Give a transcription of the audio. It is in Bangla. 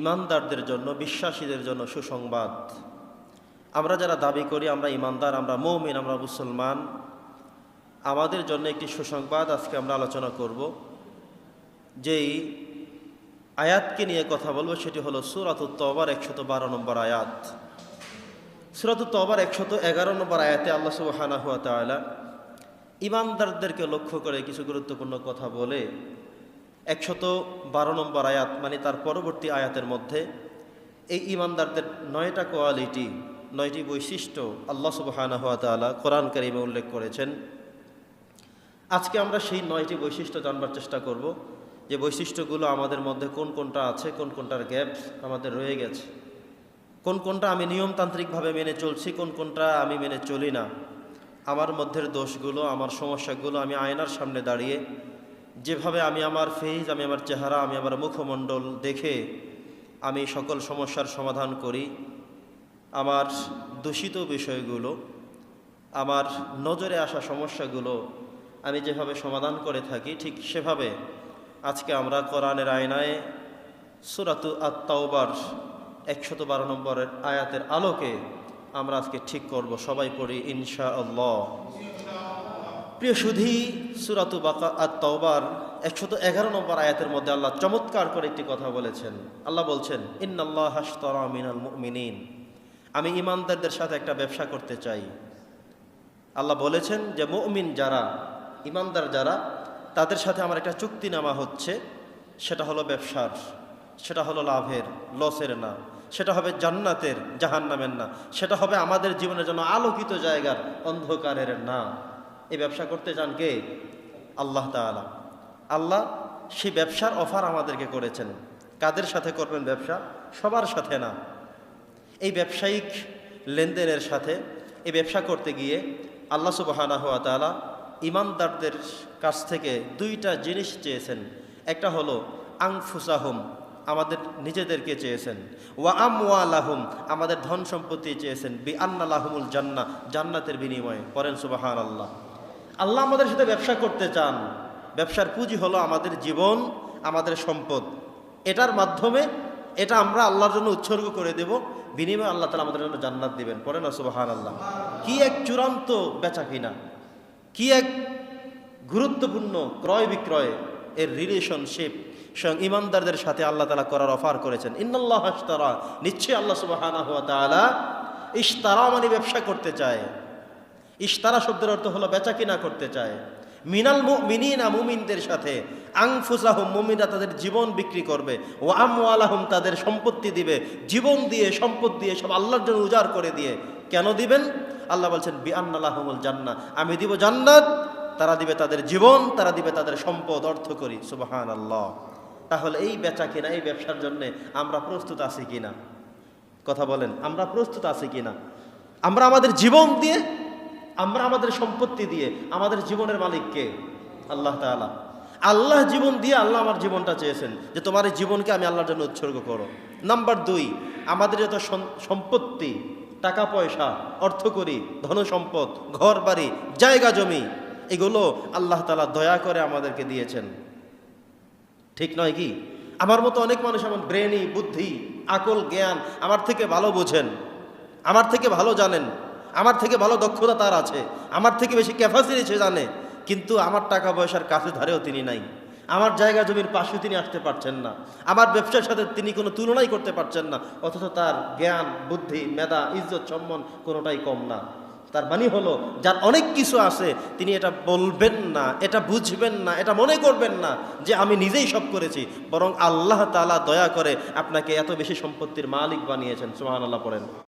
ইমানদারদের জন্য, বিশ্বাসীদের জন্য সুসংবাদ। আমরা যারা দাবি করি আমরা ইমানদার, আমরা মুমিন, আমরা মুসলমান, আমাদের জন্য একটি সুসংবাদ আজকে আমরা আলোচনা করব। যেই আয়াতকে নিয়ে কথা বলবো সেটি হলো সূরাতুত তওবার 112 নম্বর আয়াত। সূরাতুত তওবার 111 নম্বর আয়াতে আল্লাহ সুবহানাহু ওয়া তাআলা ইমানদারদেরকে লক্ষ্য করে কিছু গুরুত্বপূর্ণ কথা বলে 112 নম্বর আয়াত মানে তার পরবর্তী আয়াতের মধ্যে এই ইমানদারদের 9টা কোয়ালিটি, 9টি বৈশিষ্ট্য আল্লাহ সুবহানাহু ওয়া তাআলা কোরআন কারীমে উল্লেখ করেছেন। আজকে আমরা সেই 9টি বৈশিষ্ট্য জানবার চেষ্টা করব, যে বৈশিষ্ট্যগুলো আমাদের মধ্যে কোন কোনটা আছে, কোন কোনটার গ্যাপ আমাদের রয়ে গেছে, কোন কোনটা আমি নিয়মতান্ত্রিকভাবে মেনে চলছি, কোন কোনটা আমি মেনে চলি না। আমার মধ্যের দোষগুলো, আমার সমস্যাগুলো আমি আয়নার সামনে দাঁড়িয়ে যেভাবে আমি আমার ফেজ, আমি আমার চেহারা, আমি আমার মুখমণ্ডল দেখে আমি সকল সমস্যার সমাধান করি, আমার দূষিত বিষয়গুলো, আমার নজরে আসা সমস্যাগুলো আমি যেভাবে সমাধান করে থাকি, ঠিক সেভাবে আজকে আমরা কোরআনের আয়নায় সূরাতু আত-তাওবার 112 নম্বরের আয়াতের আলোকে আমরা আজকে ঠিক করব। সবাই পড়ি ইনশাআল্লাহ। প্রিয় সুধী, সূরাতু আত-তাওবার 111 নম্বর আয়াতের মধ্যে আল্লাহ চমৎকার করে একটি কথা বলেছেন। আল্লাহ বলছেন, ইন্নাল্লাহা আশতারা মিনাল মুমিনিন, আমি ইমানদারদের সাথে একটা ব্যবসা করতে চাই। আল্লাহ বলেছেন যে মুমিন যারা, ইমানদার যারা, তাদের সাথে আমার একটা চুক্তিনামা হচ্ছে, সেটা হলো ব্যবসার, সেটা হলো লাভের, লসের না, সেটা হবে জান্নাতের, জাহান্নামের না, সেটা হবে আমাদের জীবনের জন্য আলোকিত জায়গার, অন্ধকারের না। এই ব্যবসা করতে চান কে? আল্লাহ তাআলা। আল্লাহ সেই ব্যবসার অফার আমাদেরকে করেছেন। কাদের সাথে করবেন ব্যবসা? সবার সাথে না। এই ব্যবসায়িক লেনদেনের সাথে এই ব্যবসা করতে গিয়ে আল্লাহ সুবহানাহু ওয়া তাআলা ইমানদারদের কাছ থেকে 2টা জিনিস চেয়েছেন। একটা হলো আনফুসাহুম, আমাদের নিজেদেরকে চেয়েছেন, ওয়া আমওয়ালাহুম, আমাদের ধন সম্পত্তি চেয়েছেন, বিআন্না লাহুমুল জান্নাহ, জান্নাতের বিনিময়ে। পড়েন সুবহানাল্লাহ। আল্লাহ আমাদের সাথে ব্যবসা করতে চান। ব্যবসার পুঁজি হলো আমাদের জীবন, আমাদের সম্পদ। এটার মাধ্যমে এটা আমরা আল্লাহর জন্য উৎসর্গ করে দেব, বিনিময়ে আল্লাহ তাআলা আমাদের জন্য জান্নাত দিবেন। পড়েন না সুবহানাল্লাহ। কি এক চূড়ান্ত বেচা কিনা, কি এক গুরুত্বপূর্ণ ক্রয় বিক্রয় এর রিলেশনশিপ স্বয়ং ইমানদারদের সাথে আল্লাহ তাআলা করার অফার করেছেন। ইন্নাল্লাহা আশতারা, নিশ্চয়ই আল্লাহ সুবহানাহু ওয়া তাআলা ইশতারা মানে ব্যবসা করতে চায়। ইশতারা শব্দের অর্থ হলো বেচা কিনা করতে চায়। মিনাল মুমিনিনা, মুমিনদের সাথে, আনফুসাহুম, মুমিনরা তাদের জীবন বিক্রি করবে, ওয়া আমওয়ালাহুম, তাদের সম্পত্তি দিবে, জীবন দিয়ে, সম্পদ দিয়ে, সব আল্লাহর জন্য উজাড় করে দিয়ে। কেন দিবেন? আল্লাহ বলছেন বিআন্না লাহুমুল জান্নাহ, আমি দিব জান্নাত, তারা দিবে তাদের জীবন, তারা দিবে তাদের সম্পদ, অর্থ করি। সুবহানাল্লাহ। তাহলে এই বেচা কিনা, এই ব্যবসার জন্য আমরা প্রস্তুত আছি কিনা? কথা বলেন, আমরা প্রস্তুত আছি কিনা? আমরা আমাদের জীবন দিয়ে, আমরা আমাদের সম্পত্তি দিয়ে, আমাদের জীবনের মালিক কে? আল্লাহ তাআলা। আল্লাহ জীবন দিয়ে আল্লাহ আমার জীবনটা চেয়েছেন যে তোমার এই জীবনকে আমি আল্লাহর জন্য উৎসর্গ করো। নাম্বার 2, আমাদের যত সম্পত্তি, টাকা পয়সা, অর্থকড়ি, ধন সম্পদ, ঘর বাড়ি, জায়গা জমি, এগুলো আল্লাহ তাআলা দয়া করে আমাদেরকে দিয়েছেন। ঠিক নয় কি? আমার মতো অনেক মানুষ এমন ব্রেনি, বুদ্ধি, আকল, জ্ঞান, আমার থেকে ভালো বোঝেন, আমার থেকে ভালো জানেন, আমার থেকে ভালো দক্ষতা তার আছে, আমার থেকে বেশি ক্যাপাসিটি সে জানে, কিন্তু আমার টাকা পয়সার কাছে ধারেও তিনি নাই, আমার জায়গা জমির পাশে তিনি আসতে পারছেন না, আমার ব্যবসার সাথে তিনি কোনো তুলনাই করতে পারছেন না, অথচ তার জ্ঞান, বুদ্ধি, মেধা, ইজ্জত, সম্মান কোনোটাই কম না। তার মানে হলো যার অনেক কিছু আছে তিনি এটা বলবেন না, এটা বুঝবেন না, এটা মনে করবেন না যে আমি নিজেই সব করেছি, বরং আল্লাহ তাআলা দয়া করে আপনাকে এত বেশি সম্পত্তির মালিক বানিয়েছেন। সুবহানাল্লাহ পড়েন।